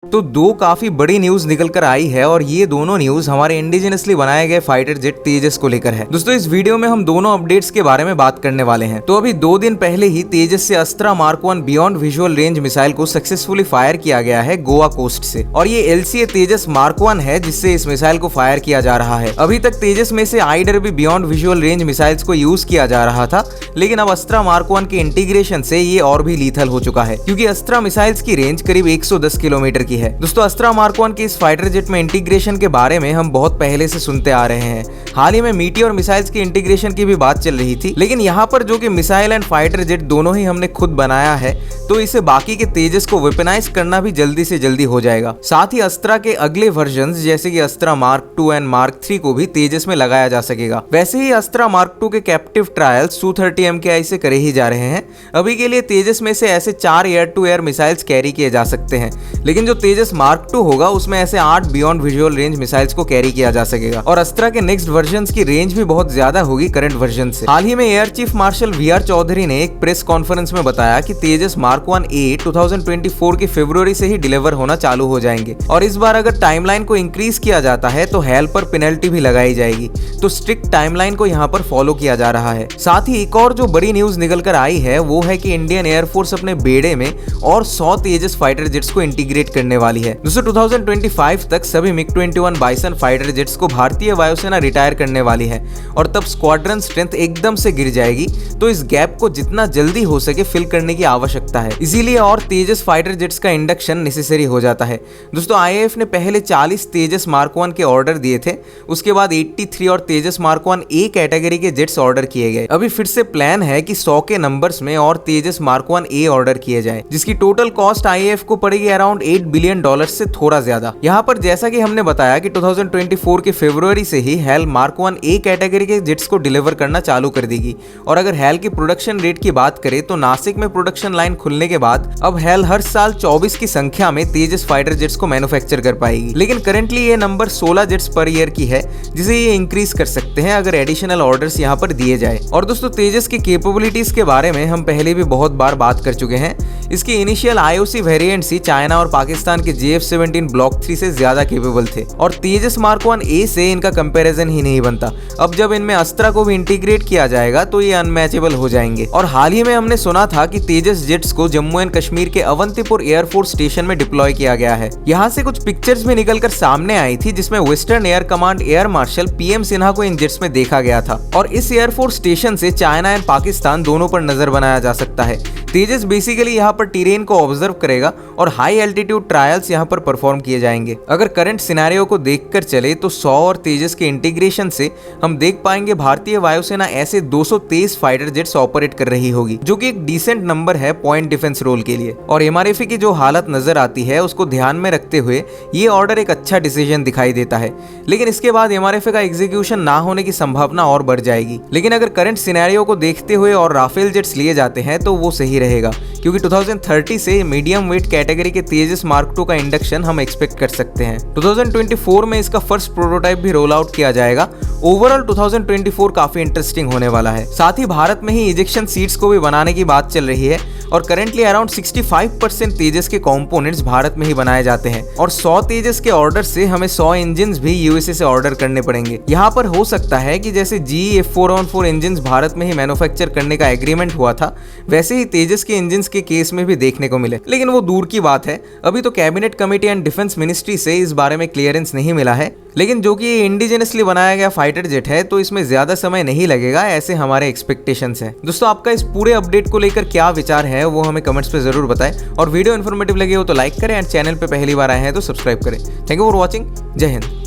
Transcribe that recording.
तो दो काफी बड़ी न्यूज निकल कर आई है और ये दोनों न्यूज हमारे इंडिजिनसली बनाए गए फाइटर जेट तेजस को लेकर है। दोस्तों इस वीडियो में हम दोनों अपडेट्स के बारे में बात करने वाले हैं। तो अभी 2 दिन पहले ही तेजस से अस्त्रा mark 1 beyond visual range missile को सक्सेसफुली फायर किया गया है गोवा कोस्ट से, और ये LCA तेजस मार्क 1 है जिससे इस मिसाइल को फायर किया जा रहा है। अभी तक तेजस में से IWB beyond visual range missiles को यूज किया जा रहा था, लेकिन अब अस्त्रा मार्क 1 के इंटीग्रेशन से ये और भी लीथल हो चुका है, क्योंकि अस्त्रा मिसाइल्स की रेंज करीब 110 किलोमीटर की है। दोस्तों अस्त्रा मार्क 1 के इस फाइटर जेट में इंटीग्रेशन के बारे में हम बहुत पहले से सुनते आ रहे हैं। हाल ही में मीटियोर मिसाइल्स की इंटीग्रेशन की भी बात चल रही थी, लेकिन यहाँ पर जो कि मिसाइल एंड फाइटर जेट दोनों ही हमने खुद बनाया है, तो इसे बाकी के तेजस को वेपनाइज करना भी जल्दी से जल्दी हो जाएगा। साथ ही अस्त्रा के अगले वर्जन जैसे कि अस्त्रा मार्क 2 एंड मार्क 3 को भी तेजस में लगाया जा सकेगा। वैसे ही अस्त्रा मार्क 2 के कैप्टिव ट्रायल्स Su-30 MKI से करे ही जा रहे हैं। अभी के लिए तेजस में से ऐसे 4 air to air missiles carry किए जा सकते हैं, लेकिन जो तेजस मार्क 2 होगा उसमें ऐसे 8 बियॉन्ड विजुअल रेंज मिसाइल्स को कैरी किया जा सकेगा, और अस्त्रा के नेक्स्ट वर्जन्स की रेंज भी बहुत ज्यादा होगी करंट वर्जन से। हाल ही में air chief marshal VR Chaudhary ने एक प्रेस कॉन्फ्रेंस में बताया कि तेजस मार्क 1A 2024 की फरवरी से ही डिलीवर होना चालू हो जाएंगे, और इस बार अगर टाइमलाइन को इंक्रीज किया जाता है तो हेल पर पेनल्टी भी लगाई जाएगी। तो स्ट्रिक्ट टाइमलाइन को यहाँ पर फॉलो किया जा रहा है। साथ ही एक और जो बड़ी न्यूज निकल कर आई है वो है कि इंडियन एयरफोर्स अपने बेड़े में और 100 तेजस फाइटर जेट्स को इंटीग्रेट करने वाली है। दोस्तों 2025 तक सभी MiG-21 बाइसन फाइटर जेट्स को भारतीय वायुसेना रिटायर करने वाली है, और तब स्क्वाड्रन स्ट्रेंथ एकदम से गिर जाएगी। तो इस गैप को जितना जल्दी हो सके फिल करने की आवश्यकता है, इसीलिए और तेजस फाइटर जेट्स का इंडक्शन नेसेसरी हो जाता है। दोस्तों IAF ने पहले 40 तेजस मार्क 1 के ऑर्डर दिए थे, उसके बाद 83 और तेजस मार्क 1A कैटेगरी के जेट्स ऑर्डर किए गए। अभी फिर से प्लान है कि 100 के नंबर्स में और तेजस मार्क 1A ऑर्डर किए जाए, जिसकी टोटल कॉस्ट IAF को पड़ेगी अराउंड $8 बिलियन से थोड़ा ज्यादा। यहाँ पर जैसा कि हमने बताया कि 2024 के फरवरी से ही हेल मार्क 1A कैटेगरी के जेट्स को डिलीवर करना चालू कर देगी। और अगर हेल की प्रोडक्शन रेट की बात करें तो नासिक में प्रोडक्शन लाइन खुलने के बाद अब हेल हर साल 24 की संख्या में तेजस फाइटर जेट्स को मैन्युफैक्चर कर पाएगी, लेकिन करंटली ये नंबर 16 जेट्स पर ईयर की है, जिसे ये इंक्रीज कर सकते हैं अगर एडिशनल ऑर्डर्स यहाँ पर दिए जाए। और दोस्तों तेजस की कैपेबिलिटीज के बारे में हम पहले भी बहुत बार बात कर चुके हैं। इसके इनिशियल IOC वेरिएंट्स ही चाइना और पाकिस्तान के JF-17 ब्लॉक 3 से ज्यादा केपेबल थे, और तेजस मार्क 1A से इनका कंपैरिजन ही नहीं बनता। अब जब इनमें अस्त्रा को भी इंटीग्रेट किया जाएगा तो ये अनमैचेबल हो जाएंगे। और हाल ही में हमने सुना था कि तेजस जेट्स को जम्मू एंड कश्मीर के अवंतीपुर एयरफोर्स स्टेशन में डिप्लॉय किया गया है। यहाँ से कुछ पिक्चर्स भी निकलकर सामने आई थी, जिसमें western air command air marshal PM Sinha को इन जेट्स में देखा गया था, और इस एयरफोर्स स्टेशन से चाइना एंड पाकिस्तान दोनों पर नजर बनाया जा सकता है। तेजस बेसिकली यहाँ पर टेरेन को ऑब्जर्व करेगा और हाई एल्टीट्यूड ट्रायल्स यहाँ पर परफॉर्म किए जाएंगे। अगर करंट सिनेरियो को देखकर चले तो 100 और तेजस के इंटीग्रेशन से हम देख पाएंगे भारतीय वायुसेना ऐसे 223 फाइटर जेट्स ऑपरेट कर रही होगी, जो कि एक डिसेंट नंबर है पॉइंट डिफेंस रोल के लिए। और MRF की जो हालत नजर आती है उसको ध्यान में रखते हुए ये ऑर्डर एक अच्छा डिसीजन दिखाई देता है, लेकिन इसके बाद MRF का एग्जीक्यूशन ना होने की संभावना और बढ़ जाएगी। लेकिन अगर करंट सिनेरियो को देखते हुए और राफेल जेट्स लिए जाते हैं तो वो सही रहेगा, क्योंकि 2030 से मीडियम वेट कैटेगरी के तेजस मार्क 2 का इंडक्शन हम एक्सपेक्ट कर सकते हैं। 2024 में इसका फर्स्ट प्रोटोटाइप भी रोल आउट किया जाएगा। ओवरऑल 2024 काफी इंटरेस्टिंग होने वाला है। साथ ही भारत में ही इजेक्शन सीट्स को भी बनाने की बात चल रही है, और करंटली अराउंड 65% तेजस के कंपोनेंट्स भारत में ही बनाए जाते हैं, और 100 तेजस के ऑर्डर से हमें 100 इंजन भी USA से ऑर्डर करने पड़ेंगे। यहाँ पर हो सकता है कि जैसे GE F414 इंजन भारत में ही मैन्युफैक्चर करने का एग्रीमेंट हुआ था, वैसे ही तेजस के इंजन के केस में भी देखने को मिले, लेकिन वो दूर की बात है। अभी तो cabinet committee and defence ministry से इस बारे में क्लियरेंस नहीं मिला है, लेकिन जो कि ये इंडिजिनसली बनाया गया फाइटर जेट है तो इसमें ज्यादा समय नहीं लगेगा, ऐसे हमारे एक्सपेक्टेशंस हैं। दोस्तों आपका इस पूरे अपडेट को लेकर क्या विचार है वो हमें कमेंट्स पे जरूर बताएं, और वीडियो इन्फॉर्मेटिव लगे हो तो लाइक करें, एंड चैनल पे पहली बार आए हैं तो सब्सक्राइब करें। Thank you for watching. जय हिंद।